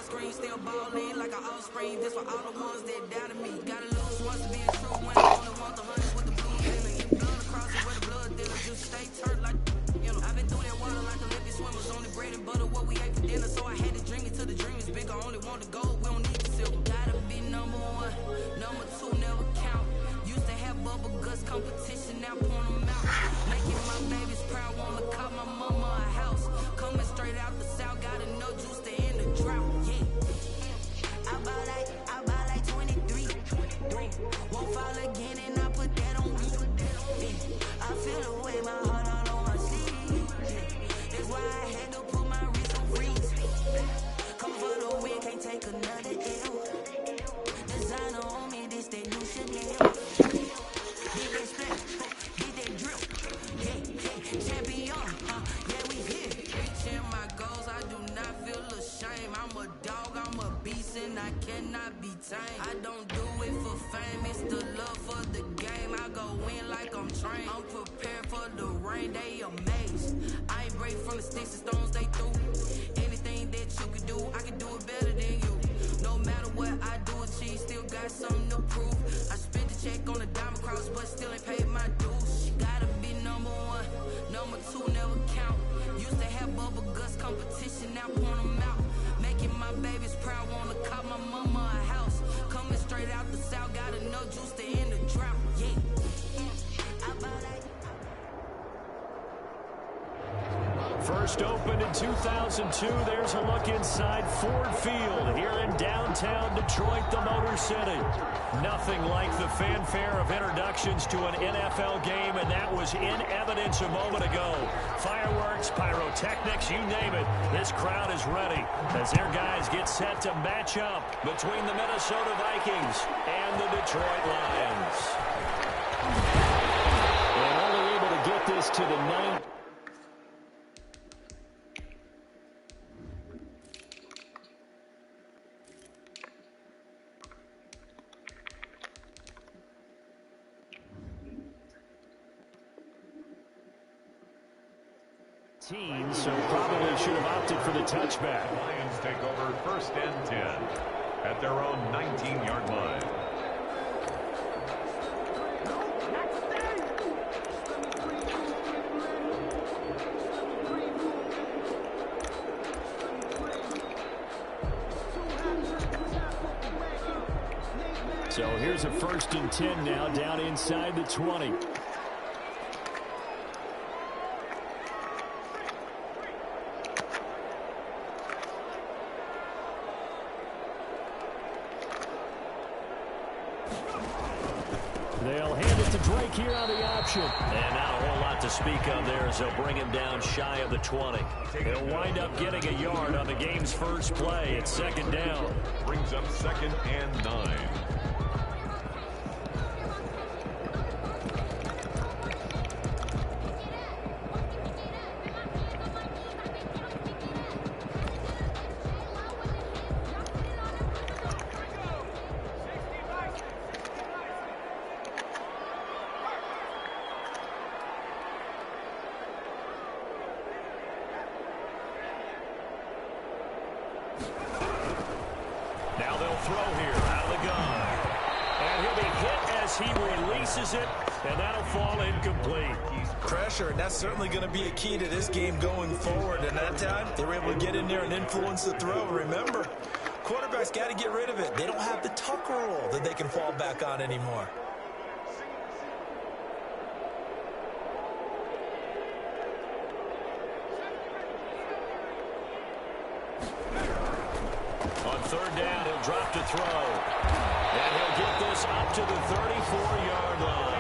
screen, still ballin' like an offspring. This for all the ones that doubted me. Gotta lose once to be true when I only want the hundreds with the blue feeling. Get blood across it where the blood dealer just stay turned like, you know. I've been through that water like Olympic swimmers. Only bread and butter what we ate for dinner. So I had to dream it till the dream is big. I only want the gold, we don't need the silver. Gotta be number one, number two never count. Used to have bubble guts competition, now point them out. Making my babies proud, wanna call my mama a house. Coming straight out the south, gotta know juice to end the drought. Yeah. I buy like 23. Won't fall again and I put that on me. Yeah. I feel the way my heart all on my sleeve. Yeah. That's why I had to put my wrist on freeze. Come for the win, can't take another L. Designer on me, this that new Chanel. Did that split, did that drip. Yeah, champion, yeah, we here. Reaching my goals, I do not feel ashamed. I'm a dog, I'm a beast, and I cannot be tamed. I don't do it for fame, it's the love for the game. I go in like I'm trained. I'm prepared for the rain, they amazed. I ain't break from the sticks and stones they threw. Anything that you can do, I can do it better than you. No matter what I do achieve, still got something to prove. I spent the check on the diamond cross, but still ain't paid my dues. Gotta be number one, number two never count. Used to have bubble guts competition, now point them out. Making my babies proud, wanna call my mama a house. Coming straight out the south, gotta know juice to end the drought. Yeah. First opened in 2002. There's a look inside Ford Field here in downtown Detroit, the Motor City. Nothing like the fanfare of introductions to an NFL game, and that was in evidence a moment ago. Fireworks, pyrotechnics, you name it. This crowd is ready as their guys get set to match up between the Minnesota Vikings and the Detroit Lions. And only able to get this to the 9th. So probably should have opted for the touchback. Lions take over 1st and 10 at their own 19-yard line. So here's a 1st and 10 now down inside the 20. They'll hand it to Drake here on the option. And not a whole lot to speak of there as they'll bring him down shy of the 20. He'll wind up getting a yard on the game's first play. It's 2nd down. Brings up 2nd and 9. Now they'll throw here out of the gun. And he'll be hit as he releases it, and that'll fall incomplete. Pressure, and that's certainly going to be a key to this game going forward. And that time, they were able to get in there and influence the throw. Remember, quarterbacks got to get rid of it. They don't have the Tucker rule that they can fall back on anymore. On 3rd down, he'll drop to throw. And he'll get this up to the 34-yard line.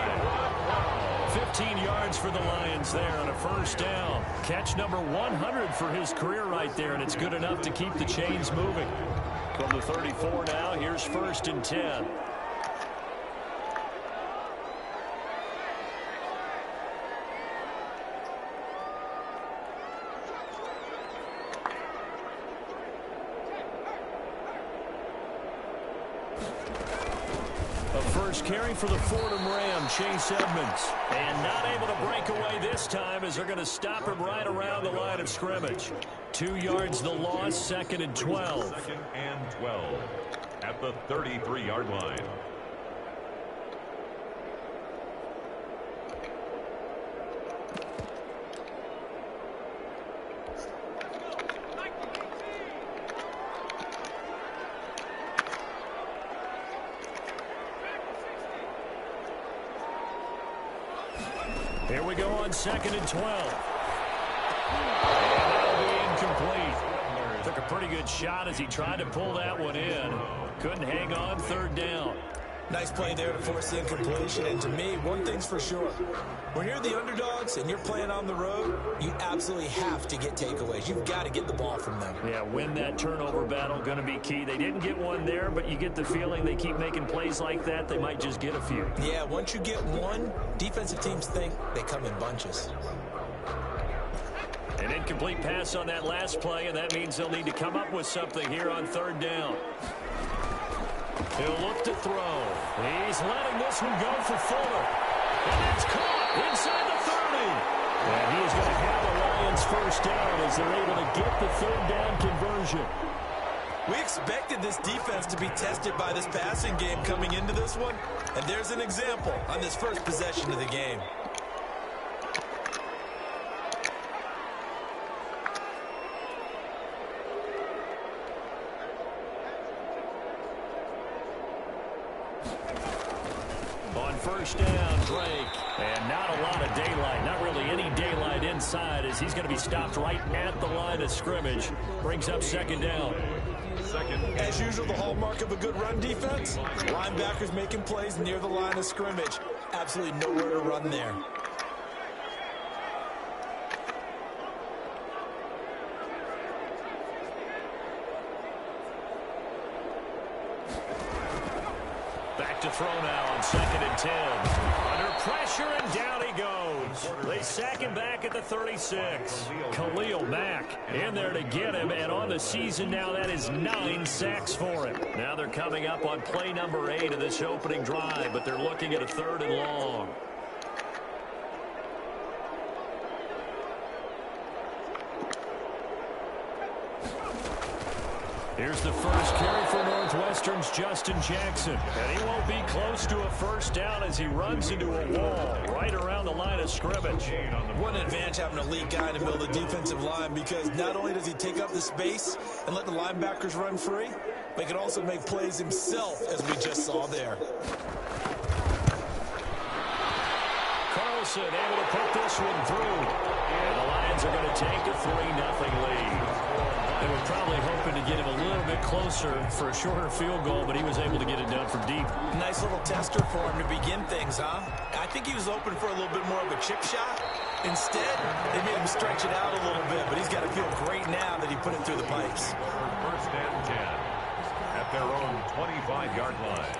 15 yards for the Lions there on a 1st down. Catch number 100 for his career right there, and it's good enough to keep the chains moving. From the 34 now, here's 1st and 10. First carry for the Fordham Ram, Chase Edmonds. And not able to break away this time as they're going to stop him right around the line of scrimmage. 2 yards the loss, 2nd and 12. 2nd and 12 at the 33-yard line. Here we go on 2nd and 12. And that'll be incomplete. Took a pretty good shot as he tried to pull that one in. Couldn't hang on, 3rd down. Nice play there to force the incompletion. And to me, one thing's for sure. When you're the underdogs and you're playing on the road, you absolutely have to get takeaways. You've got to get the ball from them. Yeah, win that turnover battle, going to be key. They didn't get one there, but you get the feeling they keep making plays like that, they might just get a few. Yeah, once you get one, defensive teams think they come in bunches. An incomplete pass on that last play, and that means they'll need to come up with something here on 3rd down. He'll look to throw. He's letting this one go for Fuller. And it's caught inside the 30. And he is going to have the Lions 1st down as they're able to get the 3rd down conversion. We expected this defense to be tested by this passing game coming into this one. And there's an example on this first possession of the game. On 1st down, Drake. And not a lot of daylight. Not really any daylight inside as he's going to be stopped right at the line of scrimmage. Brings up 2nd down. As usual, the hallmark of a good run defense. Linebackers making plays near the line of scrimmage. Absolutely nowhere to run there. Back to throw now on 2nd and 10. Under pressure, and down he goes. They sack him back at the 36. Khalil Mack in there to get him, and on the season now, that is 9 sacks for him. Now they're coming up on play number 8 of this opening drive, but they're looking at a 3rd and long. Here's the first carry for Northwestern's Justin Jackson. And he won't be close to a 1st down as he runs into a wall right around the line of scrimmage. What an advantage having an elite guy in the middle of the defensive line, because not only does he take up the space and let the linebackers run free, but he can also make plays himself, as we just saw there. Carlson able to put this one through. And the Lions are going to take a 3-0 lead. They were probably hoping to get him a little bit closer for a shorter field goal, but he was able to get it down from deep. Nice little tester for him to begin things, huh? I think he was open for a little bit more of a chip shot. Instead, they made him stretch it out a little bit, but he's got to feel great now that he put it through the pipes. 1st and 10 at their own 25-yard line.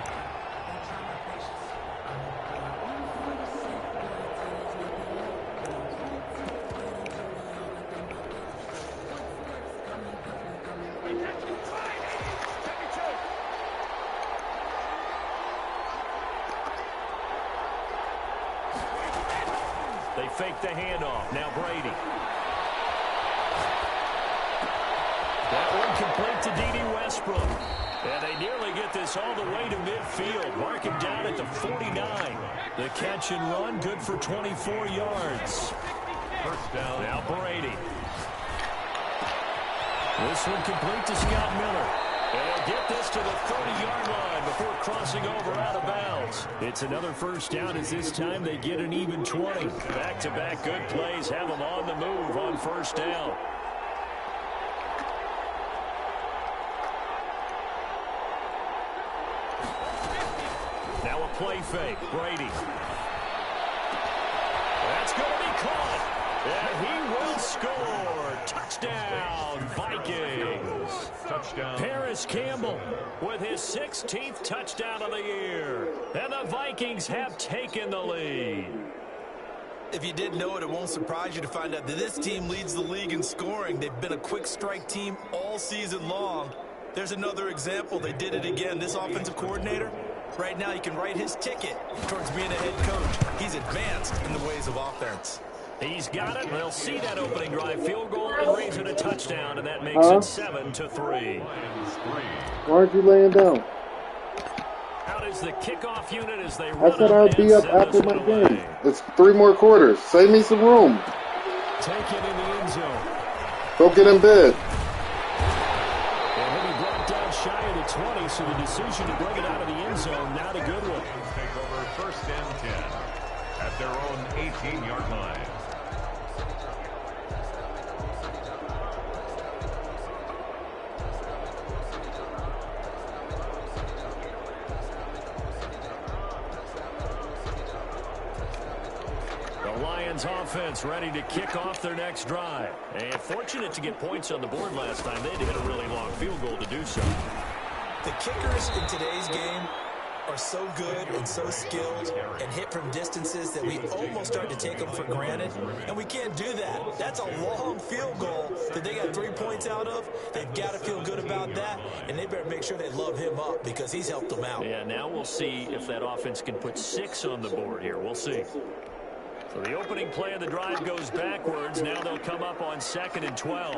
They fake the handoff. Now Brady. That one complete to D.D. Westbrook. And they nearly get this all the way to midfield. Mark him down at the 49. The catch and run, good for 24 yards. 1st down. Now Brady. This one complete to Scott Miller. And he'll get this to the 30-yard line before crossing over out of bounds. It's another 1st down as this time they get an even 20. Back-to-back good plays have them on the move on 1st down. Now a play fake. Brady. That's going to be caught. And he will score. Touchdown, Vikings. Touchdown. Paris Campbell with his 16th touchdown of the year. And the Vikings have taken the lead. If you didn't know it, it won't surprise you to find out that this team leads the league in scoring. They've been a quick strike team all season long. There's another example. They did it again. This offensive coordinator, right now, he can write his ticket towards being a head coach. He's advanced in the ways of offense. He's got it. They'll see that opening drive field goal and raise it a touchdown, and that makes it 7-3. Why aren't you laying down? Out is the kickoff unit as they I run said up I'd be and up send after this my one game. away. It's 3 more quarters. Save me some room. Taken in the end zone. Go get in bed. And he'll be brought down shy of the 20, so the decision to bring it out of the end zone, not a good one. Take over 1st and 10 at their own 18-yard line. Lions offense ready to kick off their next drive. And fortunate to get points on the board last time. They had to hit a really long field goal to do so. The kickers in today's game are so good and so skilled and hit from distances that we almost start to take them for granted. And we can't do that. That's a long field goal that they got 3 points out of. They've got to feel good about that, and they better make sure they love him up because he's helped them out. Yeah, now we'll see if that offense can put 6 on the board here. We'll see. So the opening play of the drive goes backwards. Now they'll come up on 2nd and 12.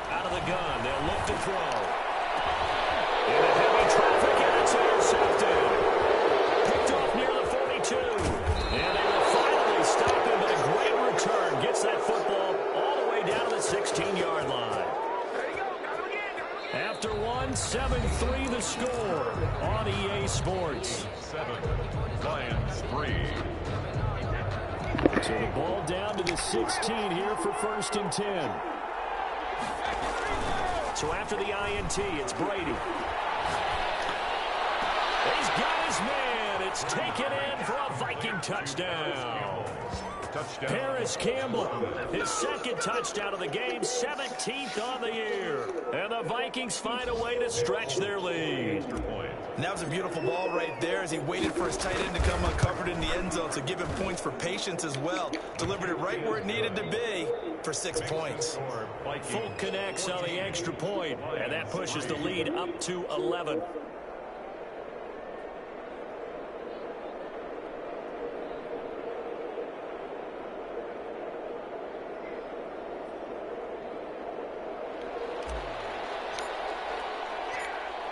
Out of the gun, they'll look to throw. Into heavy traffic, and it's intercepted. Picked off near the 42. And they will finally stop him, but a great return. Gets that football all the way down to the 16-yard line. After one, 7-3 the score on EA Sports. 7, Lions 3. So the ball down to the 16 here for 1st and 10. So after the INT, it's Brady. He's got his man. It's taken in for a Viking touchdown. Touchdown. Paris Campbell, his 2nd touchdown of the game, 17th on the year. And the Vikings find a way to stretch their lead. And that was a beautiful ball right there as he waited for his tight end to come uncovered in the end zone, so give him points for patience as well. Delivered it right where it needed to be for 6 points. Folk connects on the extra point, and that pushes the lead up to 11.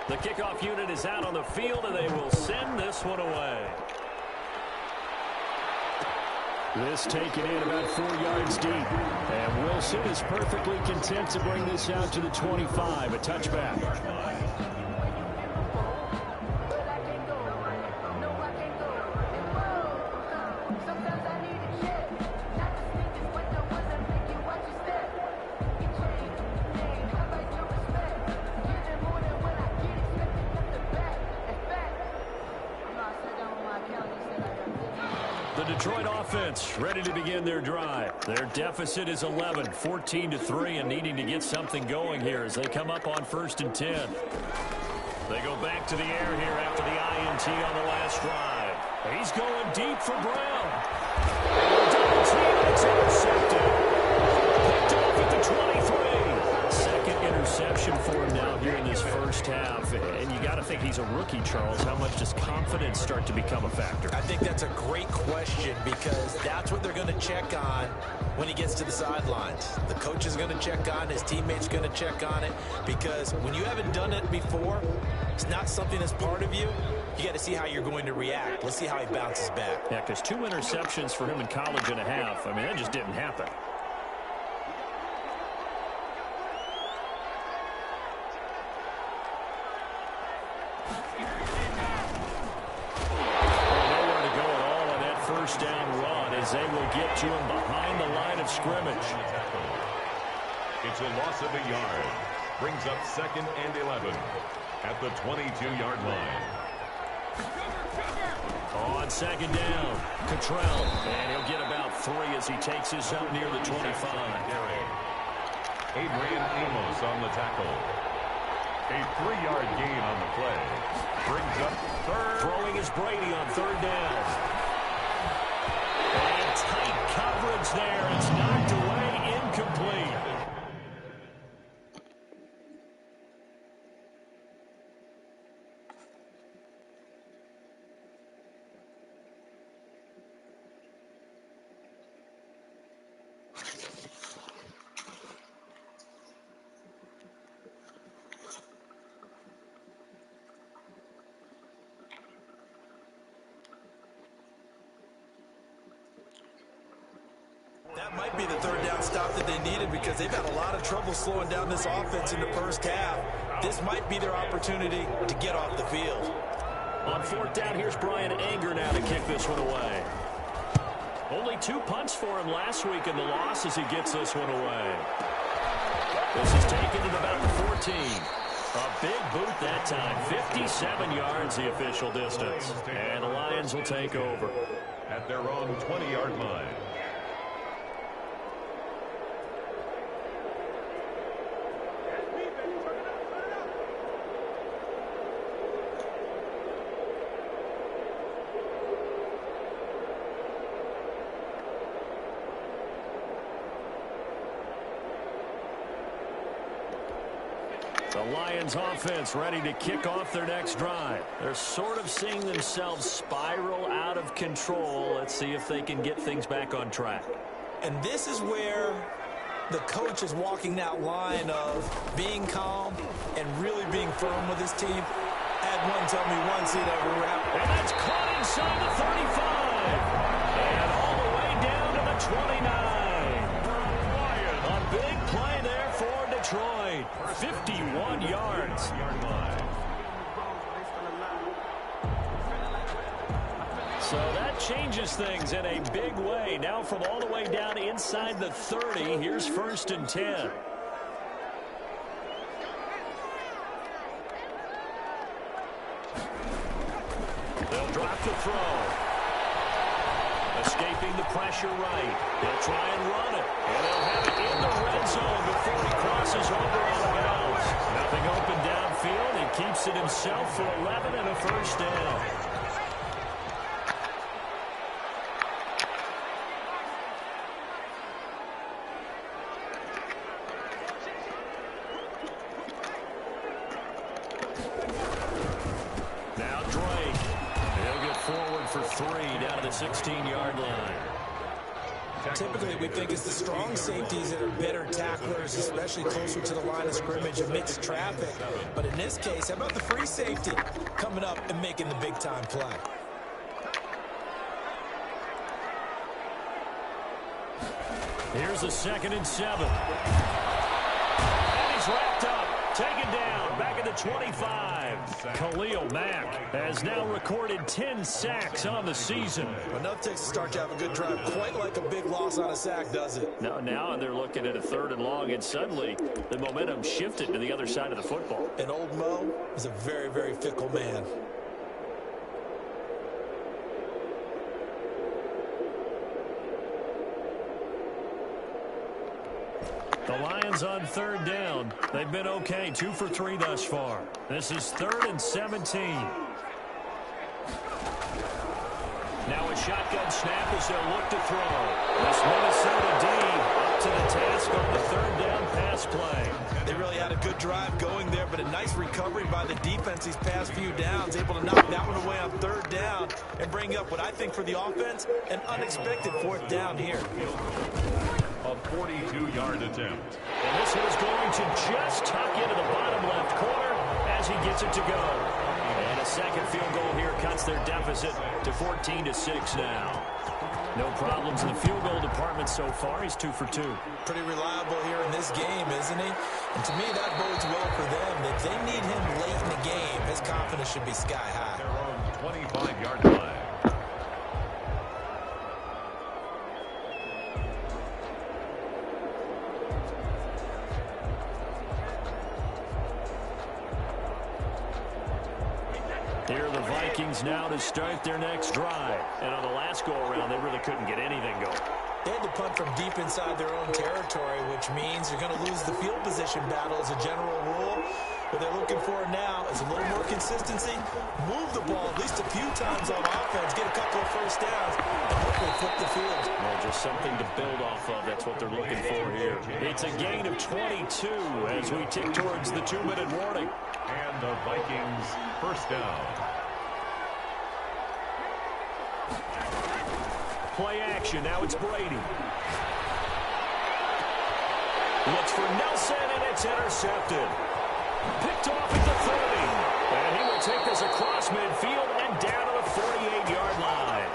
The kickoff unit is out on the field, and they will send this one away. This taken in about 4 yards deep. And Wilson is perfectly content to bring this out to the 25, a touchback. Detroit offense ready to begin their drive. Their deficit is 11, 14-3, and needing to get something going here as they come up on 1st and 10. They go back to the air here after the INT on the last drive. He's going deep for Brown. Double team, it's intercepted. Picked off at the 23. 2nd interception for him now here in this 1st half. And you got to think he's a rookie, Charles. How much does confidence start to become a factor? I think that's a great question because that's what they're going to check on when he gets to the sidelines. The coach is going to check on it. His teammates going to check on it because when you haven't done it before, it's not something that's part of you. You got to see how you're going to react. Let's see how he bounces back. Yeah, because 2 interceptions for him in college and a half. I mean, that just didn't happen. First down run as they will get to him behind the line of scrimmage. It's a loss of a yard. Brings up 2nd and 11 at the 22-yard line. On 2nd down, Cottrell, and he'll get about 3 as he takes this up near the 25. Adrian Amos on the tackle. A 3-yard gain on the play. Brings up 3rd. Throwing is Brady on 3rd down. And tight coverage there. It's knocked away, incomplete. that might be the third down stop that they needed because they've had a lot of trouble slowing down this offense in the first half. This might be their opportunity to get off the field. On fourth down, here's Brian Anger now to kick this one away. Only 2 punts for him last week in the loss as he gets this one away. This is taken to about the 14. A big boot that time. 57 yards the official distance. And the Lions will take over. At their own 20-yard line. The Lions offense ready to kick off their next drive. They're sort of seeing themselves spiral out of control. Let's see if they can get things back on track. And this is where the coach is walking that line of being calm and really being firm with his team. Add one, tell me one, see that we're wrapped. And that's caught inside the 35. And all the way down to the 29. A big play there for Detroit. 51 yards. So that changes things in a big way. Now from all the way down inside the 30, here's 1st and 10. They'll drop the throw. Escaping the pressure right. They'll try and run it. And they'll have it in the red zone before he crosses over on the bounds. Nothing open downfield. He keeps it himself for 11 and a first down. Now Drake. He'll get forward for 3 down to the 16-yard line. Typically, we think it's the strong safeties that are better tacklers, especially closer to the line of scrimmage amidst traffic. But in this case, how about the free safety coming up and making the big-time play? Here's a 2nd and 7. And he's wrapped up. Taken down, back at the 25. Khalil Mack has now recorded 10 sacks on the season. Enough takes to start to have a good drive, quite like a big loss on a sack, does it? Now they're looking at a 3rd and long, and suddenly the momentum shifted to the other side of the football. And old Mo is a very, very fickle man. The Lions on 3rd down. They've been okay, 2 for 3 thus far. This is 3rd and 17. Now a shotgun snap as they'll look to throw. This Minnesota D up to the task on the 3rd down pass play. They really had a good drive going there, but a nice recovery by the defense these past few downs, able to knock that one away on 3rd down and bring up what I think for the offense, an unexpected 4th down here. A 42-yard attempt. And this one is going to just tuck into the bottom left corner as he gets it to go. And a second field goal here cuts their deficit to 14-6 now. No problems in the field goal department so far. He's 2 for 2. Pretty reliable here in this game, isn't he? And to me, that bodes well for them. If they need him late in the game, his confidence should be sky high. Their own 25-yard line. Here are the Vikings now to start their next drive. And on the last go-around, they really couldn't get anything going. They had to punt from deep inside their own territory, which means you're going to lose the field position battle as a general rule. What they're looking for now is a little more consistency, move the ball at least a few times on offense, get a couple of first downs, and hopefully flip the field. Well, just something to build off of. That's what they're looking for here. It's a gain of 22 as we tick towards the 2-minute warning. And the Vikings first down. Play action. Now it's Brady. Looks for Nelson, and it's intercepted. Picked off at the 30. And he will take this across midfield and down to the 48-yard line.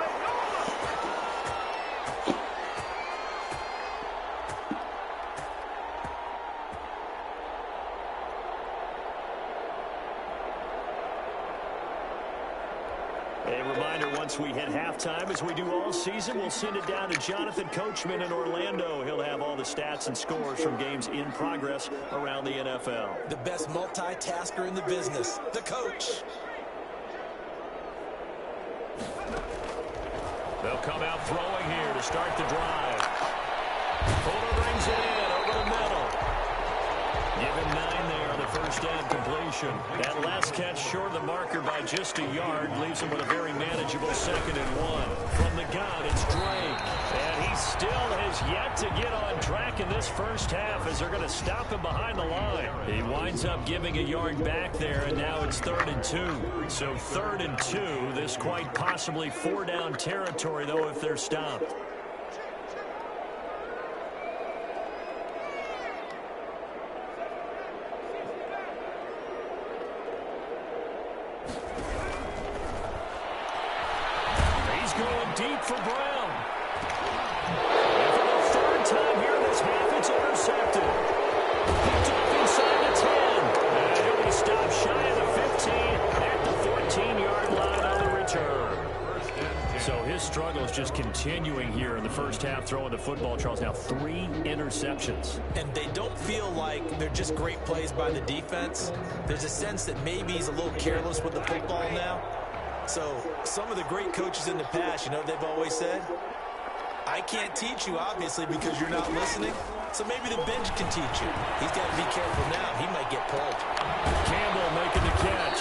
once we hit halftime, as we do all season, we'll send it down to Jonathan Coachman in Orlando. He'll have all the stats and scores from games in progress around the NFL. The best multitasker in the business, the coach. They'll come out throwing here to start the drive. Fuller brings it in over the middle. Give him 9 there on the first down completion. That last catch short of the marker by just a yard leaves him with a very manageable 2nd and 1. From the gun, it's Drake. And he still has yet to get on track in this first half as they're going to stop him behind the line. He winds up giving a yard back there, and now it's 3rd and 2. So 3rd and 2, this quite possibly 4-down territory, though, if they're stopped. Deep for Brown. And for the 3rd time here in this half, it's intercepted. Picked off inside the 10. And he'll be stopped shy of the 15 at the 14-yard line on the return. So his struggle is just continuing here in the first half, throwing the football. Charles, now 3 interceptions. And they don't feel like they're just great plays by the defense. There's a sense that maybe he's a little careless with the football now. So some of the great coaches in the past, you know, they've always said, I can't teach you, obviously, because you're not listening. So maybe the bench can teach you. He's got to be careful now. He might get pulled. Campbell making the catch.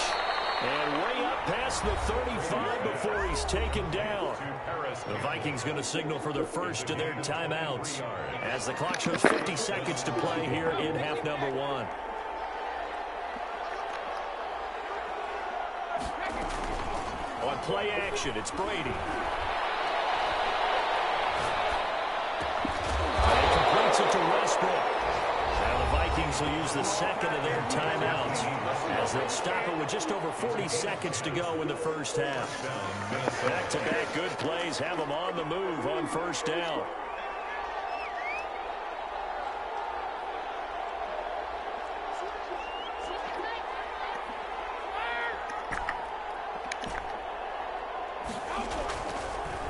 And way up past the 35 before he's taken down. The Vikings going to signal for their first of their timeouts as the clock shows 50 seconds to play here in half number 1. On play action, it's Brady. And he completes it to Westbrook. Now the Vikings will use the 2nd of their timeouts as they'll stop it with just over 40 seconds to go in the first half. Back-to-back good plays have them on the move on first down.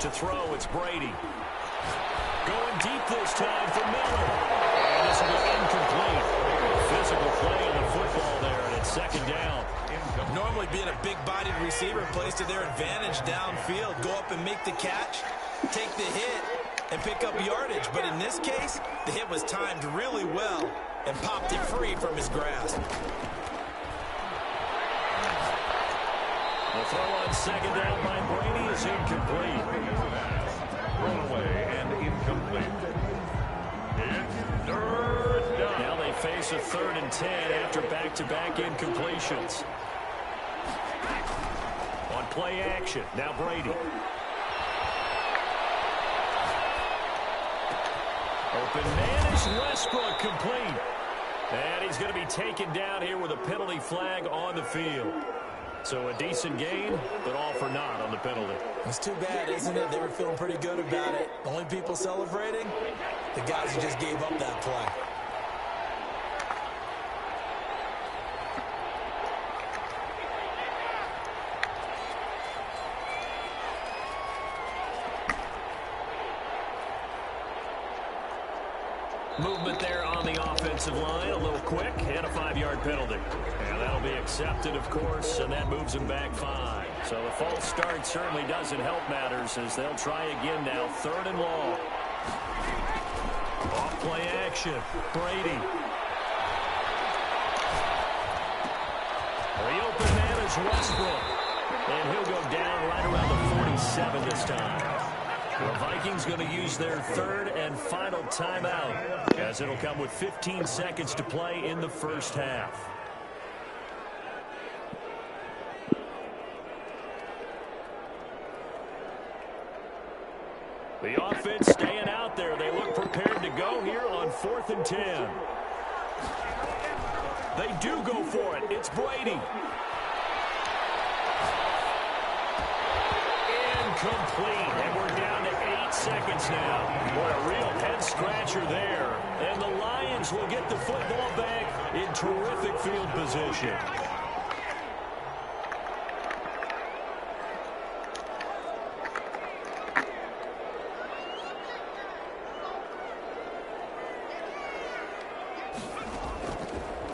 To throw, it's Brady. Going deep this time for Miller. And this will be incomplete. Physical play on the football there, and it's 2nd down. Normally being a big-bodied receiver plays to their advantage downfield. Go up and make the catch, take the hit, and pick up yardage. But in this case, the hit was timed really well and popped it free from his grasp. The throw on 2nd down by Brady is incomplete. Thrown away and incomplete. It's 3rd down. Now they face a 3rd and 10 after back-to-back incompletions. On play action, now Brady. Open man is Westbrook, complete. And he's going to be taken down here with a penalty flag on the field. So a decent gain, but all for naught on the penalty. It's too bad, isn't it? They were feeling pretty good about it. The only people celebrating, the guys who just gave up that play. Movement there on the offensive line, a little quick, and a 5-yard penalty. And that'll be accepted, of course, and that moves them back 5. So the false start certainly doesn't help matters as they'll try again now, 3rd and long. Off play action, Brady. The open man is Westbrook. And he'll go down right around the 47 this time. The Vikings going to use their 3rd and final timeout as it'll come with 15 seconds to play in the first half. The offense staying out there. They look prepared to go here on 4th and 10. They do go for it. It's Brady. Incomplete. And we're down to 8 seconds now. Boy, a real head-scratcher there. And the Lions will get the football back in terrific field position.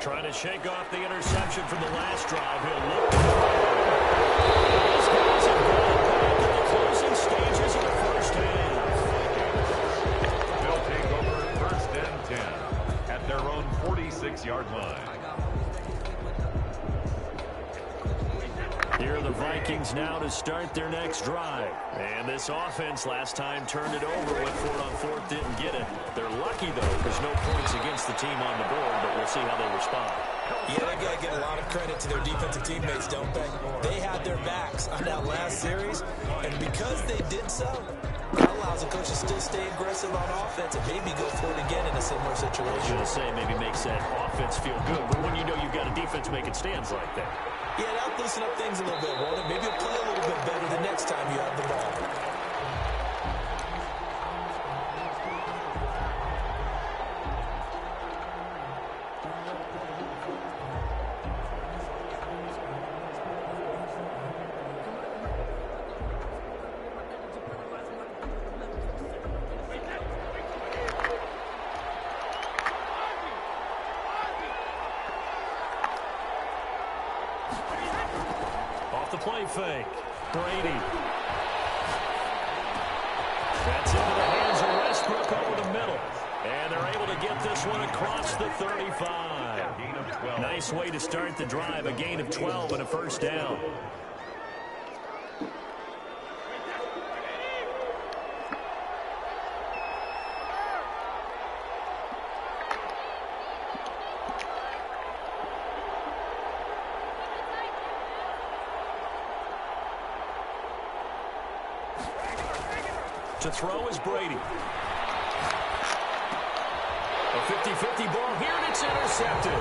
Trying to shake off the interception from the last drive. He'll look to throw. These guys have gone back in the closing stages of the first half. They'll take over 1st and 10 at their own 46-yard line. Here are the Vikings now to start their next drive. And this offense last time turned it over, went for it on 4th, didn't get it. They're lucky, though, there's no points against the team on the board, but we'll see how they respond. Yeah, they got to give a lot of credit to their defensive teammates, don't they? They had their backs on that last series, and because they did so, that allows the coach to still stay aggressive on offense and maybe go for it again in a similar situation. I was going to say, maybe makes that offense feel good, but when you know you've got a defense making stands like that. Yeah, that'll loosen up things a little bit, won't it? Maybe you'll play a little bit better the next time you have the ball. The play fake. Brady. That's into the hands of Westbrook over the middle. And they're able to get this one across the 35. Nice way to start the drive. A gain of 12 and a first down. To throw is Brady. A 50-50 ball here, and it's intercepted.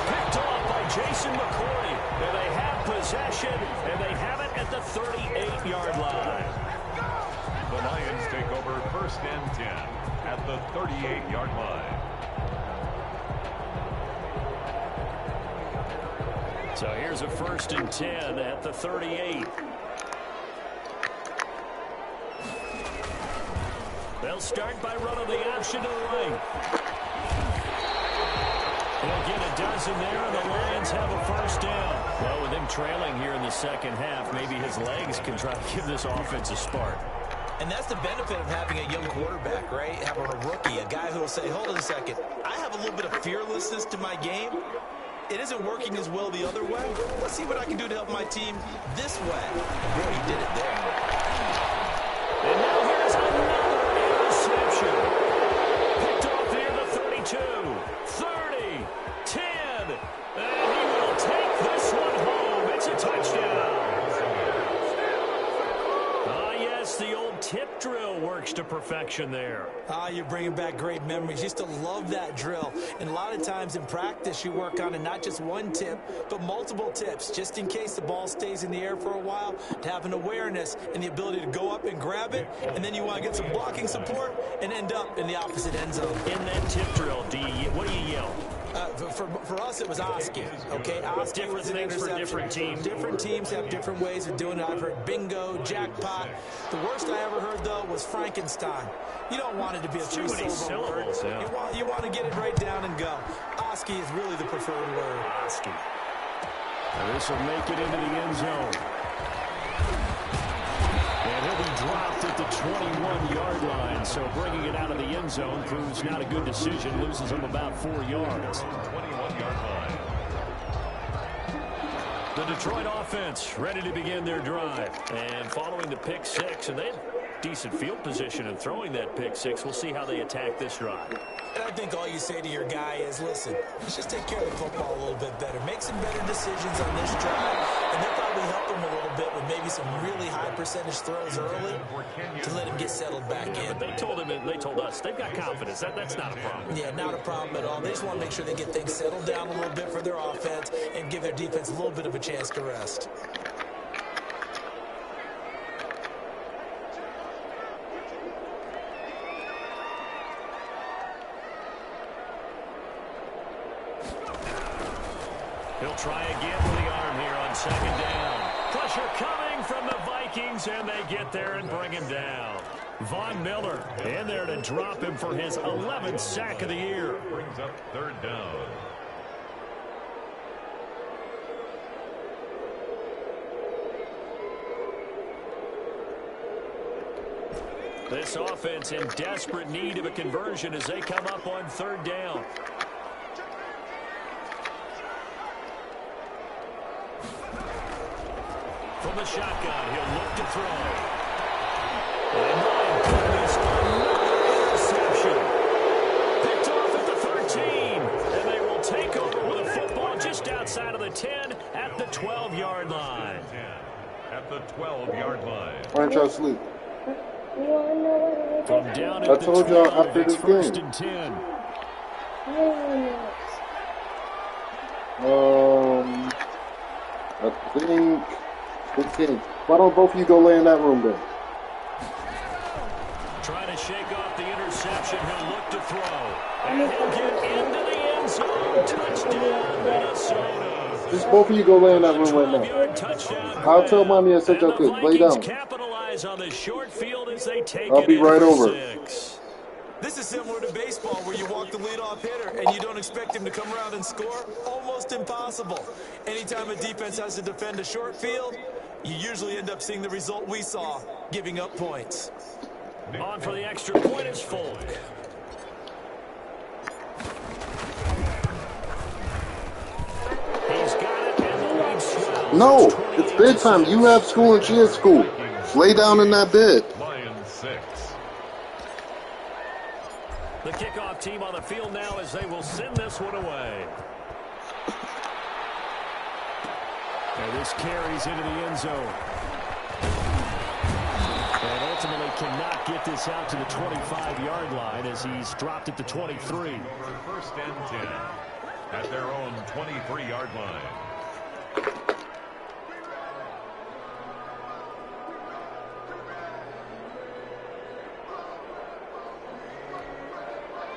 Picked off by Jason McCourty. And they have possession, and they have it at the 38-yard line. The Lions take over 1st and 10 at the 38-yard line. So here's a 1st and 10 at the 38. They'll start by running the option to the right. They'll get a dozen there, and the Lions have a first down. Well, with him trailing here in the second half, maybe his legs can try to give this offense a spark. And that's the benefit of having a young quarterback, right? Having a rookie, a guy who will say, hold on a second, I have a little bit of fearlessness to my game. It isn't working as well the other way. Let's see what I can do to help my team this way. Boy, he did it there. And now here's another interception. Picked off near the 32, 30, 10. And he will take this one home. It's a touchdown. Ah, yes, the old tip drill works to perfection there. You're bringing back great memories. Used to love that drill. And a lot of times in practice, you work on it not just one tip, but multiple tips, just in case the ball stays in the air for a while, to have an awareness and the ability to go up and grab it, and then you want to get some blocking support and end up in the opposite end zone. In that tip drill, what do you yell? For us, it was Oski. Okay, Oski Different was an things for interception. different teams. Different teams have different ways of doing it. I've heard bingo, jackpot. The worst I ever heard, though, was Frankenstein. You don't want it to be a Too many syllables, word. yeah. You want to get it right down and go. Oski is really the preferred word. Oski. This will make it into the end zone. And he'll be dropped at the 21-yard line, so bringing it out of the end zone proves not a good decision. Loses him about 4 yards. 21-yard line. The Detroit offense ready to begin their drive. And following the pick six, and they have decent field position in throwing that pick six. We'll see how they attack this drive. And I think all you say to your guy is, listen, let's just take care of the football a little bit better. Make some better decisions on this drive, and they'll probably help him a little bit with maybe some really high percentage throws early to let him get settled back in. But they told him, and they told us, they've got confidence. That's not a problem. Yeah, not a problem at all. They just want to make sure they get things settled down a little bit for their offense and give their defense a little bit of a chance to rest. He'll try again with the arm here on second down. Pressure coming from the Vikings, and they get there and bring him down. Von Miller in there to drop him for his 11th sack of the year. Brings up 3rd down. This offense in desperate need of a conversion as they come up on 3rd down. From the shotgun, he'll look to throw. And my goodness, another interception. Picked off at the 13. And they will take over with a football just outside of the 10 at the 12-yard line. At the 12-yard line. Why don't y'all sleep? From down at I the told y'all 12, after it's this 1st game. and 10. I think 15. Why don't both of you go lay in that room then? Trying to shake off the interception. He'll look to throw. And he'll get into the end zone. Touchdown, Minnesota. Just both of you go lay in that room right now. 12-yard touchdown. I'll tell mommy I said y'all And the could. Lay Vikings down. capitalize on the short field as they take I'll it be in right for over. 6. This is similar to baseball where you walk the leadoff hitter and you don't expect him to come around and score. Almost impossible. Anytime a defense has to defend a short field, you usually end up seeing the result we saw, giving up points. On for the extra point is Folk. He's got it, and the lead swells. No, it's bedtime. You have school and she has school. Lay down in that bed. Lions 6. The kickoff team on the field now as they will send this one away. And this carries into the end zone. And ultimately cannot get this out to the 25-yard line as he's dropped at the 23. 1st and 10 at their own 23-yard line.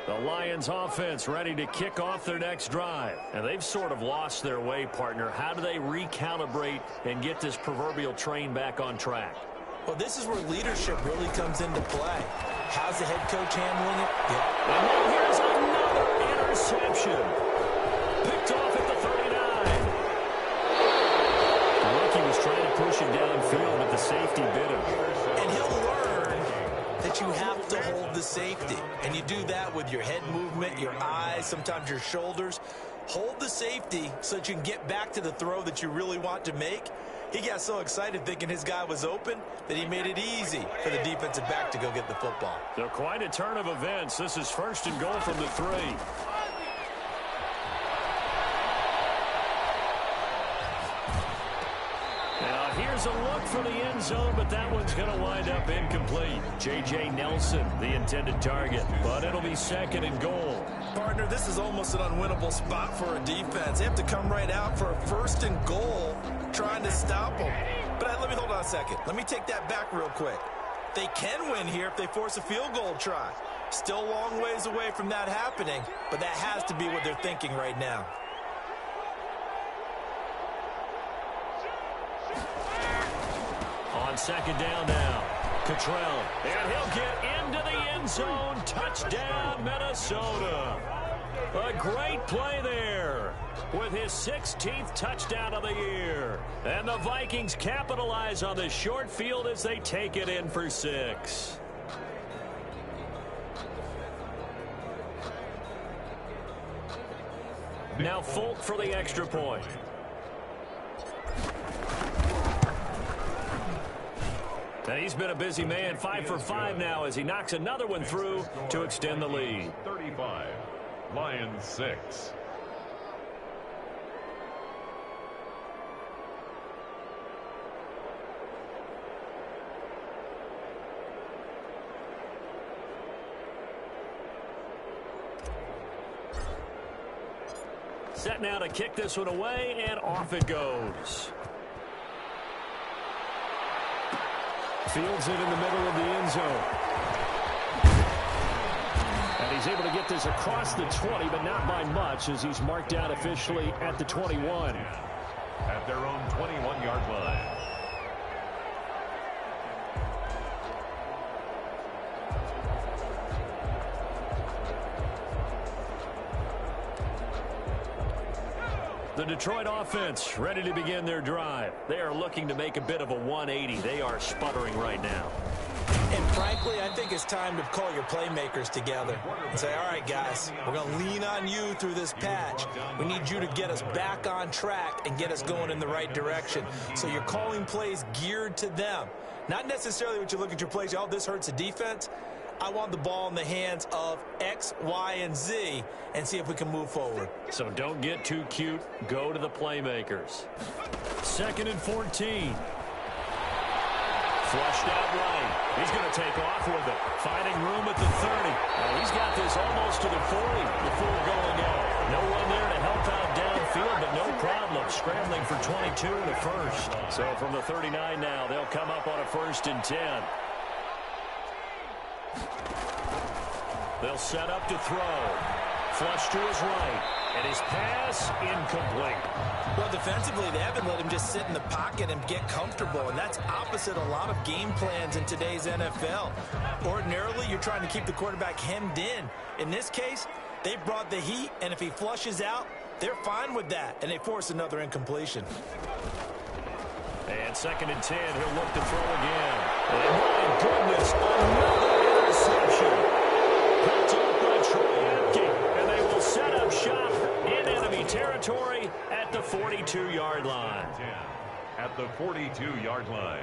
The Lions offense ready to kick off their next drive. And they've sort of lost their way, partner. How do they recalibrate and get this proverbial train back on track? Well, this is where leadership really comes into play. How's the head coach handling it? Yeah. And then here's another interception. Picked off at the 39. The rookie was trying to push it downfield, but the safety bit him. And he'll learn that you have to hold the safety. And you do that with your head movement, your eyes, sometimes your shoulders. Hold the safety so that you can get back to the throw that you really want to make. He got so excited thinking his guy was open that he made it easy for the defensive back to go get the football. So quite a turn of events. This is 1st and goal from the 3. Now here's a look for the end zone, but that one's going to wind up incomplete. J.J. Nelson, the intended target, but it'll be 2nd and goal. Partner, this is almost an unwinnable spot for a defense. They have to come right out for a 1st and goal trying to stop them. But let me hold on a second. Let me take that back real quick. They can win here if they force a field goal try. Still a long ways away from that happening, but that has to be what they're thinking right now. On 2nd down now, Cottrell, and he'll get into the end zone. Touchdown, Minnesota. A great play there with his 16th touchdown of the year. And the Vikings capitalize on the short field as they take it in for 6. Now Folk for the extra point. And he's been a busy man, 5 for 5 now as he knocks another one through to extend the lead. 35, Lions 6. Set now to kick this one away, and off it goes. Fields it in the middle of the end zone. And he's able to get this across the 20, but not by much as he's marked out officially at the 21. At their own 21-yard line. The Detroit offense ready to begin their drive. They are looking to make a bit of a 180. They are sputtering right now. And frankly, I think it's time to call your playmakers together and say, all right, guys, we're going to lean on you through this patch. We need you to get us back on track and get us going in the right direction. So you're calling plays geared to them. Not necessarily what you look at your plays, oh, this hurts the defense. I want the ball in the hands of X, Y, and Z and see if we can move forward. So don't get too cute. Go to the playmakers. 2nd and 14. Flushed out right. He's going to take off with it. Finding room at the 30. He's got this almost to the 40 before going out. No one there to help out downfield, but no problem. Scrambling for 22 and a first. So from the 39 now, they'll come up on a 1st and 10. They'll set up to throw. Flush to his right. And his pass incomplete. Well, defensively, they haven't let him just sit in the pocket and get comfortable, and that's opposite a lot of game plans in today's NFL. Ordinarily, you're trying to keep the quarterback hemmed in. In this case, they brought the heat, and if he flushes out, they're fine with that, and they force another incompletion. And 2nd and 10, he'll look to throw again. And my goodness, another interception. Picked up by Troy Apke, and they will set up shop in enemy territory at the 42-yard line. At the 42-yard line.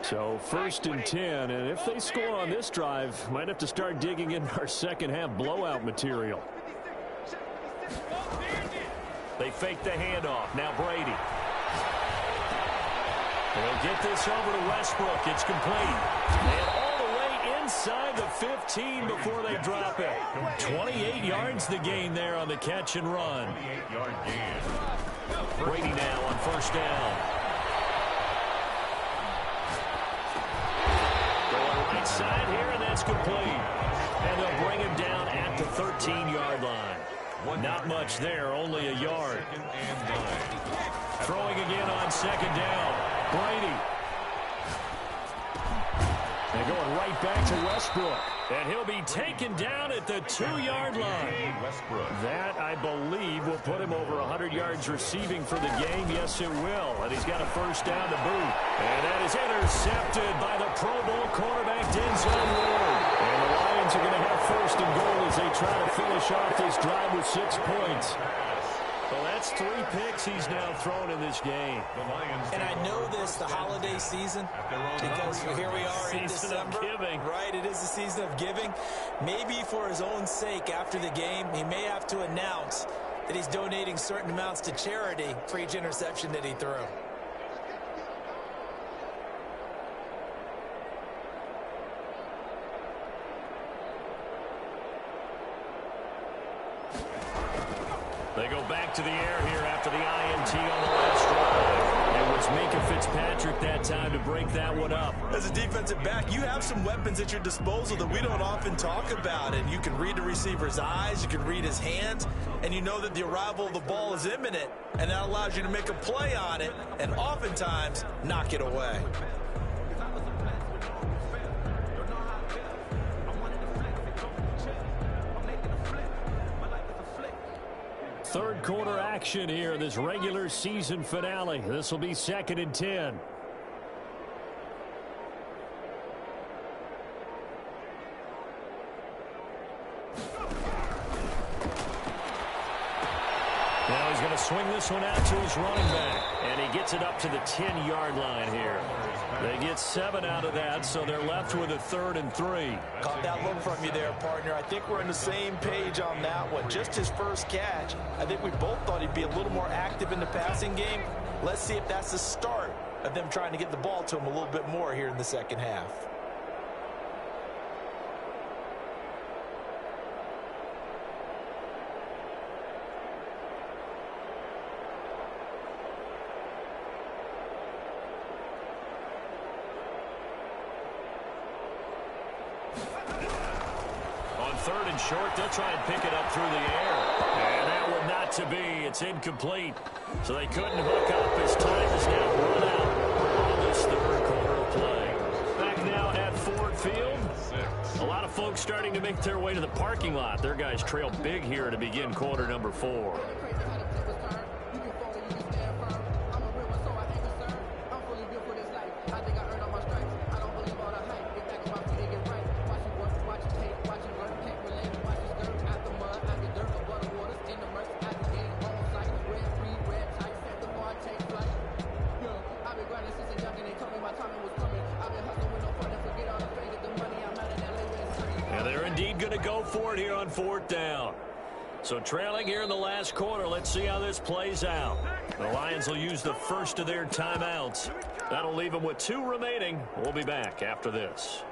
So 1st and 10, and if they score on this drive, might have to start digging in our second half blowout material. They fake the handoff. Now Brady. They'll get this over to Westbrook. It's complete. And all the way inside the 15 before they drop it. 28 yards the gain there on the catch and run. 28-yard gain. Brady now on 1st down. Right side here, and that's complete. And they'll bring him down at the 13-yard line. Not much there, only a yard. Throwing again on 2nd down. Brady. And going right back to Westbrook. And he'll be taken down at the 2-yard line. That, I believe, will put him over 100 yards receiving for the game. Yes, it will. And he's got a 1st down to boot. And that is intercepted by the Pro Bowl quarterback, Denzel Ward. And the Lions are going to have 1st and goal as they try to finish off this drive with 6 points. Well, that's 3 picks he's now thrown in this game. And I know this, the holiday season, because here we are in December. Season of giving. Right, it is the season of giving. Maybe for his own sake after the game, he may have to announce that he's donating certain amounts to charity for each interception that he threw. They go back to the air here after the INT on the last drive. It was Minka Fitzpatrick that time to break that one up. As a defensive back, you have some weapons at your disposal that we don't often talk about. And you can read the receiver's eyes, you can read his hands, and you know that the arrival of the ball is imminent. And that allows you to make a play on it and oftentimes knock it away. Third quarter action here, this regular season finale. This will be 2nd and 10. Now he's going to swing this one out to his running back. And he gets it up to the 10-yard line here. They get 7 out of that, so they're left with a 3rd and 3. Caught that look from you there, partner. I think we're on the same page on that one. Just his first catch. I think we both thought he'd be a little more active in the passing game. Let's see if that's the start of them trying to get the ball to him a little bit more here in the second half. On 3rd and short, they'll try and pick it up through the air. And that one not to be. It's incomplete. So they couldn't hook up as time is now run out on this 3rd quarter of play. Back now at Ford Field. A lot of folks starting to make their way to the parking lot. Their guys trail big here to begin quarter number 4. Going to go for it here on 4th down. So trailing here in the last quarter. Let's see how this plays out. The Lions will use the first of their timeouts. That'll leave them with 2 remaining. We'll be back after this.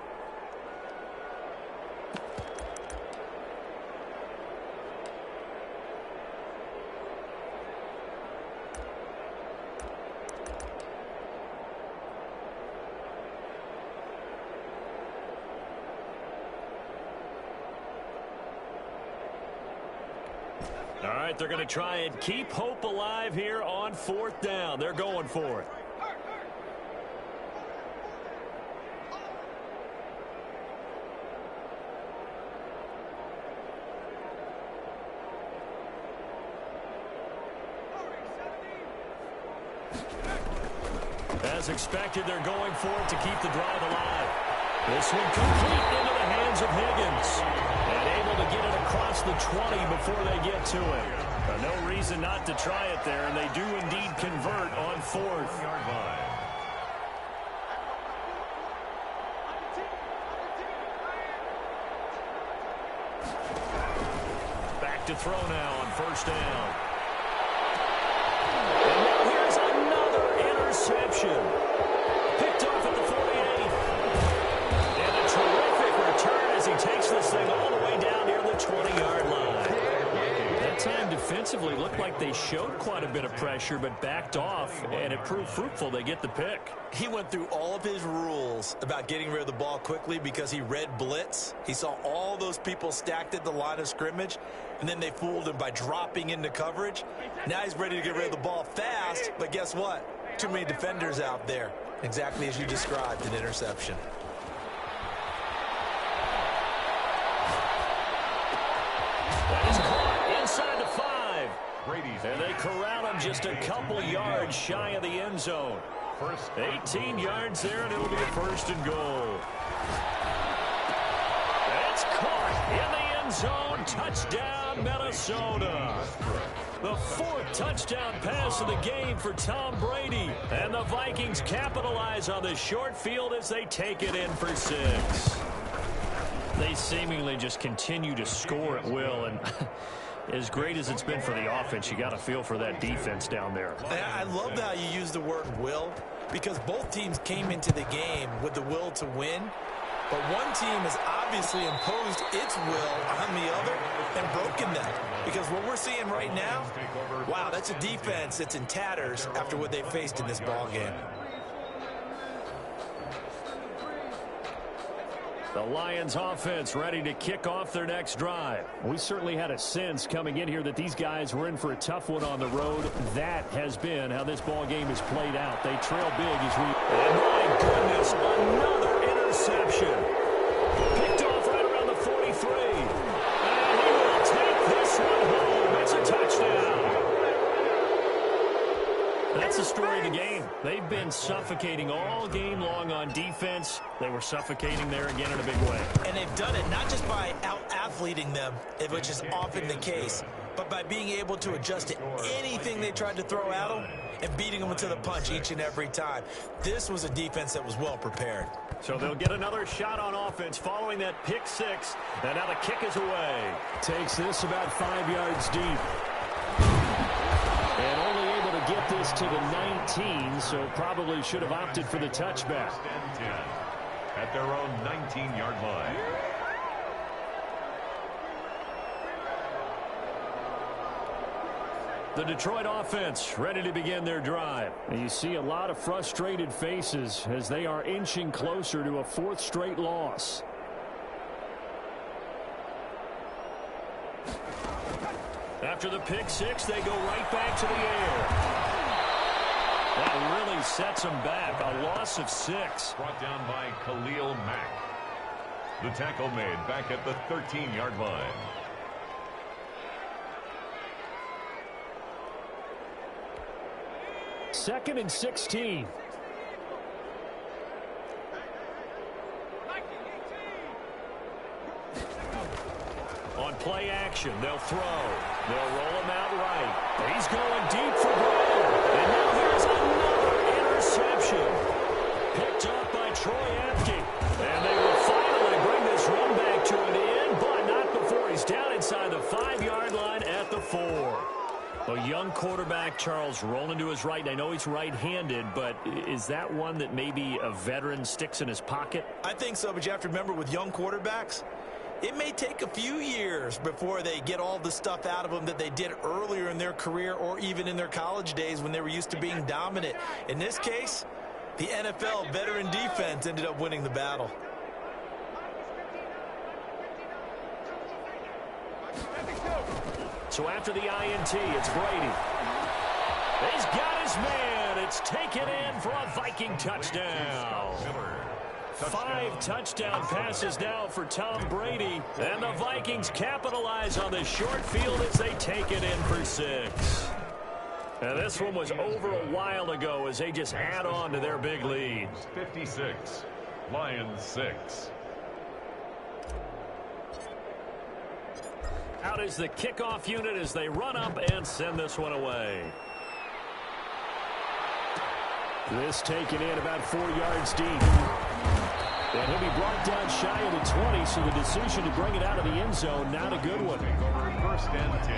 All right, they're going to try and keep hope alive here on 4th down. They're going for it. As expected, they're going for it to keep the drive alive. This one complete into the hands of Higgins. And able to get it across the 20 before they get to it. No reason not to try it there, and they do indeed convert on 4th. Yard line. Back to throw now on 1st down. And now here's another interception. Picked off at the 48. And a terrific return as he takes this thing all the way down near the 20-yard line. That time defensively looked like they showed quite a bit of pressure but backed off, and it proved fruitful. They get the pick. He went through all of his rules about getting rid of the ball quickly because he read blitz. He saw all those people stacked at the line of scrimmage, and then they fooled him by dropping into coverage. Now he's ready to get rid of the ball fast, but guess what? Too many defenders out there. Exactly as you described, an interception. That is caught inside the 5. And they corral him just a couple yards shy of the end zone. 18 yards there, and it'll be a 1st and goal. It's caught in the end zone. Touchdown, Minnesota. The 4th touchdown pass of the game for Tom Brady. And the Vikings capitalize on the short field as they take it in for 6. They seemingly just continue to score at will, and as great as it's been for the offense, you got to feel for that defense down there. I love how you use the word will, because both teams came into the game with the will to win, but one team has obviously imposed its will on the other and broken them. Because what we're seeing right now, wow, that's a defense that's in tatters after what they faced in this ball game. The Lions offense ready to kick off their next drive. We certainly had a sense coming in here that these guys were in for a tough one on the road. That has been how this ball game has played out. They trail big as we... And my goodness, another interception. Picked off right around the 43. And he will take this one home. It's a touchdown. That's the story of the game. They've been suffocating all game long on defense. They were suffocating there again in a big way. And they've done it not just by out-athleting them, which is often the case, but by being able to adjust to anything they tried to throw at them and beating them to the punch each and every time. This was a defense that was well prepared. So they'll get another shot on offense following that pick 6. And now the kick is away. Takes this about 5 yards deep. And only able to get this to the 19, so probably should have opted for the touchback. At their own 19-yard line. The Detroit offense ready to begin their drive. And you see a lot of frustrated faces as they are inching closer to a 4th straight loss. After the pick 6, they go right back to the air. That really sets them back. A loss of 6. Brought down by Khalil Mack. The tackle made back at the 13-yard line. Second and 16. On play action, they'll throw. They'll roll him out right. He's going deep for goal. And now here's another interception. Picked up by Troy Apke. And they will finally bring this run back to an end, but not before he's down inside the 5-yard line at the 4. A young quarterback, Charles, rolling to his right. And I know he's right-handed, but is that one that maybe a veteran sticks in his pocket? I think so, but you have to remember with young quarterbacks, it may take a few years before they get all the stuff out of them that they did earlier in their career or even in their college days when they were used to being dominant. In this case, the NFL veteran defense ended up winning the battle. So after the INT, it's Brady. He's got his man. It's taken in for a Viking touchdown. 5 touchdown passes now for Tom Brady. And the Vikings capitalize on the short field as they take it in for 6. And this one was over a while ago as they just add on to their big lead. 56, Lions 6. Out is the kickoff unit as they run up and send this one away. This taken in about 4 yards deep. And he'll be brought down shy of the 20, so the decision to bring it out of the end zone, not a good one. First and 10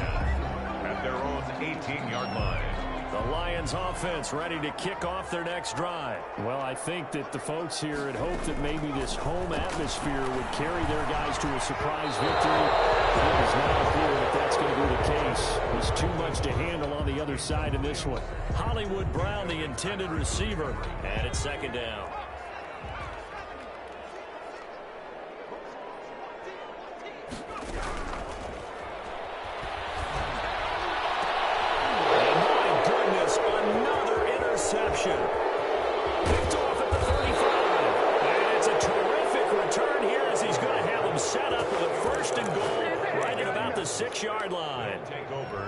at their own 18-yard line. The Lions offense ready to kick off their next drive. Well, I think that the folks here had hoped that maybe this home atmosphere would carry their guys to a surprise victory. It is now clear that that's going to be the case. There's too much to handle on the other side in this one. Hollywood Brown, the intended receiver, and it's second down. Interception. Picked off at the 35. And it's a terrific return here as he's going to have them set up with a first and goal right at about the 6-yard line.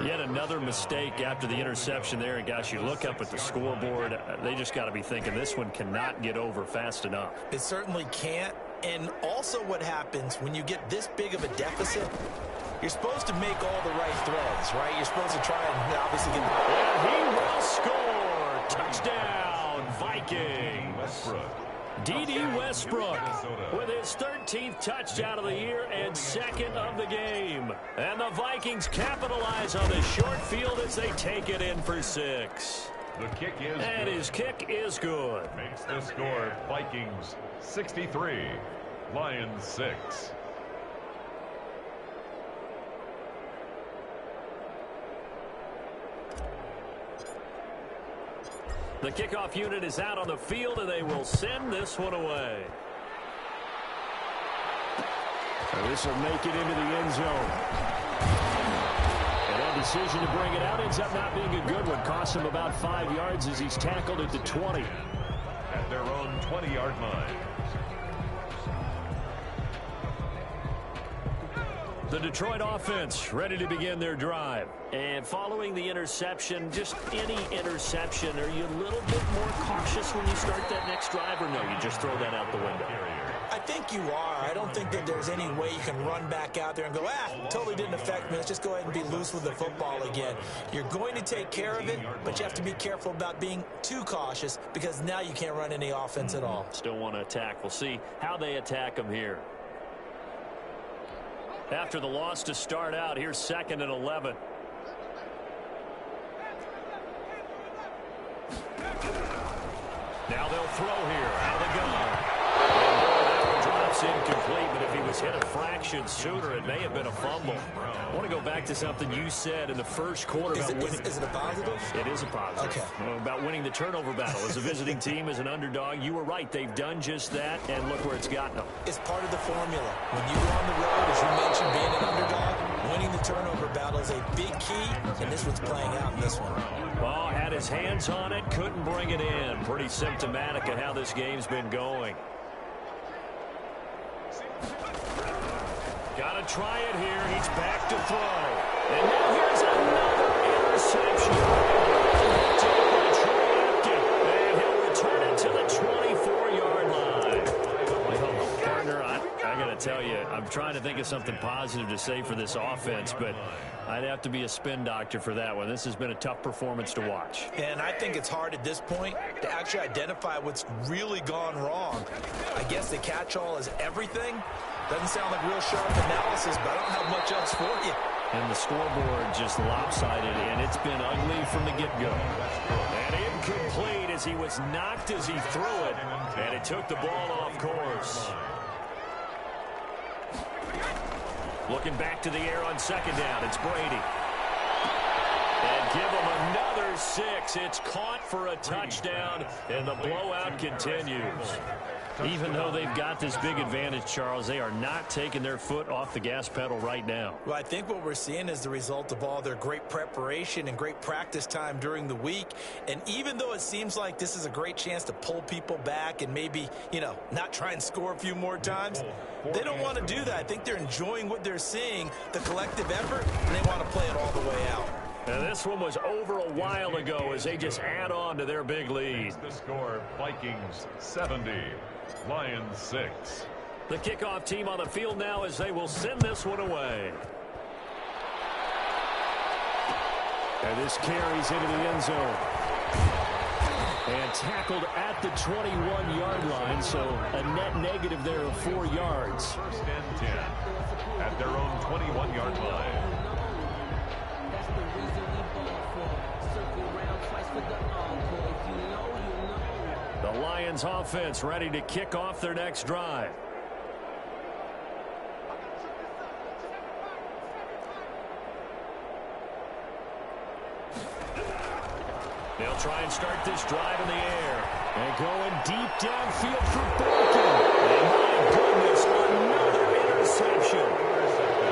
Yet another mistake after the interception there. And gosh, you look up at the scoreboard, they just got to be thinking this one cannot get over fast enough. It certainly can't. And also what happens when you get this big of a deficit, you're supposed to make all the right throws, right? You're supposed to try and obviously get... And he will score. Touchdown, Vikings. D.D. Westbrook with his 13th touchdown of the year and second of the game. And the Vikings capitalize on the short field as they take it in for 6. The kick is and good. His kick is good. Makes the score Vikings 63, Lions 6. The kickoff unit is out on the field, and they will send this one away. So this will make it into the end zone. And that decision to bring it out ends up not being a good one. Costs him about 5 yards as he's tackled at the 20. At their own 20-yard line. The Detroit offense ready to begin their drive. And following the interception, just any interception, are you a little bit more cautious when you start that next drive, or no, you just throw that out the window? I think you are. I don't think that there's any way you can run back out there and go, totally didn't affect me. Let's just go ahead and be loose with the football again. You're going to take care of it, but you have to be careful about being too cautious because now you can't run any offense at all. Still want to attack. We'll see how they attack them here. After the loss to start out, here's 2nd and 11. Now they'll throw here out of the gun. That one drops incomplete, but if he was hit a fraction sooner, it may have been a fumble. I want to go back to something you said in the first quarter about winning. Is it a positive? It is a positive. Okay. About winning the turnover battle. As a visiting team, as an underdog, you were right. They've done just that, and look where it's gotten them. It's part of the formula. When you go on the road, as you mentioned, being an underdog, winning the turnover battle is a big key, and this one's playing out in this one. Well, had his hands on it, couldn't bring it in. Pretty symptomatic of how this game's been going. Got to try it here. He's back to throw. And now here's another interception. And he'll return it to the 24-yard line. Well, partner, I got to tell you, I'm trying to think of something positive to say for this offense, but I'd have to be a spin doctor for that one. This has been a tough performance to watch. And I think it's hard at this point to actually identify what's really gone wrong. I guess the catch-all is everything. Doesn't sound like real sharp analysis, but I don't have much else for you. And the scoreboard just lopsided, and it's been ugly from the get-go. And incomplete as he was knocked as he threw it, and it took the ball off course. Looking back to the air on second down, it's Brady. And give him another 6. It's caught for a touchdown, and the blowout continues. Even though they've got this big advantage, Charles, they are not taking their foot off the gas pedal right now. Well, I think what we're seeing is the result of all their great preparation and great practice time during the week. And even though it seems like this is a great chance to pull people back and maybe, not try and score a few more times, they don't want to do that. I think they're enjoying what they're seeing, the collective effort, and they want to play it all the way out. And this one was over a while ago as they just add on to their big lead. The score, Vikings 70, Lions 6. The kickoff team on the field now as they will send this one away. And this carries into the end zone. And tackled at the 21-yard line, so a net negative there of 4 yards. First and 10 at their own 21-yard line. The Lions offense ready to kick off their next drive. They'll try and start this drive in the air. And going deep downfield for Bolton. And my goodness, another interception.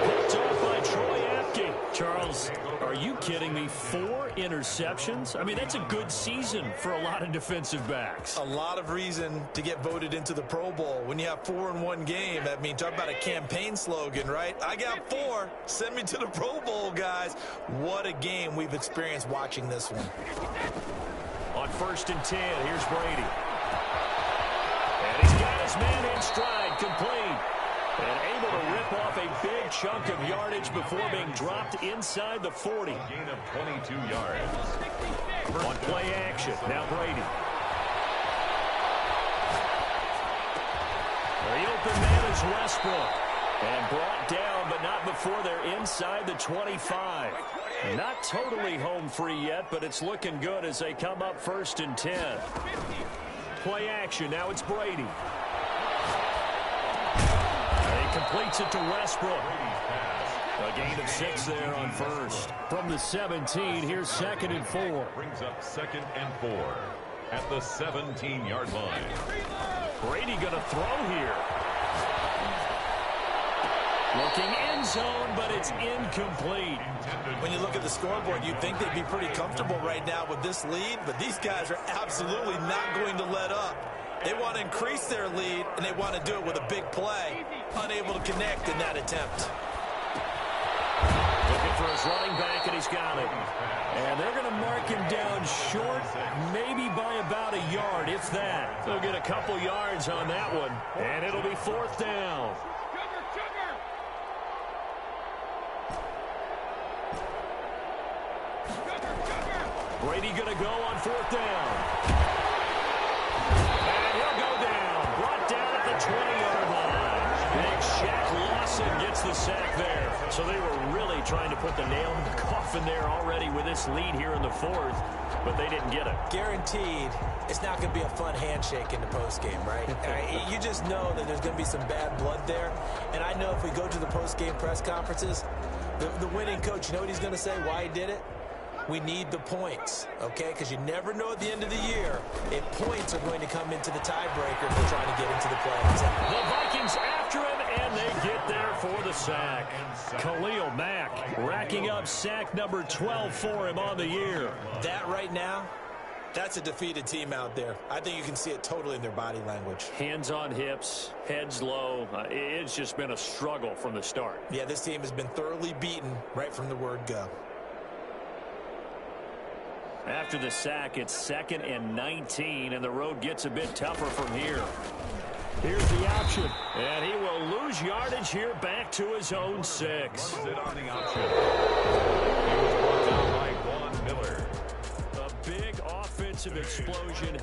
Picked off by Troy Apke. Charles, are you kidding me? 4 interceptions? I mean, that's a good season for a lot of defensive backs. A lot of reason to get voted into the Pro Bowl. When you have 4 in one game, I mean, talk about a campaign slogan, right? I got 4. Send me to the Pro Bowl, guys. What a game we've experienced watching this one. On first and 10, here's Brady. And he's got his man in stride, complete. And able to rip off a big chunk of yardage before being dropped inside the 40. Gain of 22 yards. On play action, now Brady. The open man is Westbrook. And brought down, but not before they're inside the 25. Not totally home free yet, but it's looking good as they come up first and 10. Play action, now it's Brady. He completes it to Westbrook. A gain of 6 there on first. From the 17, here's second and 4. Brings up second and 4 at the 17-yard line. Brady going to throw here. Looking end zone, but it's incomplete. When you look at the scoreboard, you'd think they'd be pretty comfortable right now with this lead, but these guys are absolutely not going to let up. They want to increase their lead, and they want to do it with a big play. Unable to connect in that attempt. Looking for his running back, and he's got it. And they're going to mark him down short, maybe by about a yard, if that. They'll get a couple yards on that one, and it'll be 4th down. Brady going to go on 4th down. And he'll go down. Brought down at the 20-yard line. Big Shaq Lawson gets the sack there. So they were really trying to put the nail in the coffin there already with this lead here in the 4th, but they didn't get it. Guaranteed, it's not going to be a fun handshake in the postgame, right? You just know that there's going to be some bad blood there. And I know if we go to the postgame press conferences, the winning coach, you know what he's going to say, why he did it? We need the points, okay? Because you never know at the end of the year if points are going to come into the tiebreaker if they're trying to get into the playoffs. The Vikings after him, and they get there for the sack. Khalil Mack racking up sack number 12 for him on the year. That right now That's a defeated team out there. I think you can see it totally in their body language. Hands on hips, heads low. It's just been a struggle from the start. Yeah, this team has been thoroughly beaten right from the word go. After the sack, it's 2nd and 19, and the road gets a bit tougher from here. Here's the option, and he will lose yardage here back to his own 6. Runs it on the option. He was brought down by Vaughn Miller. A big offensive explosion.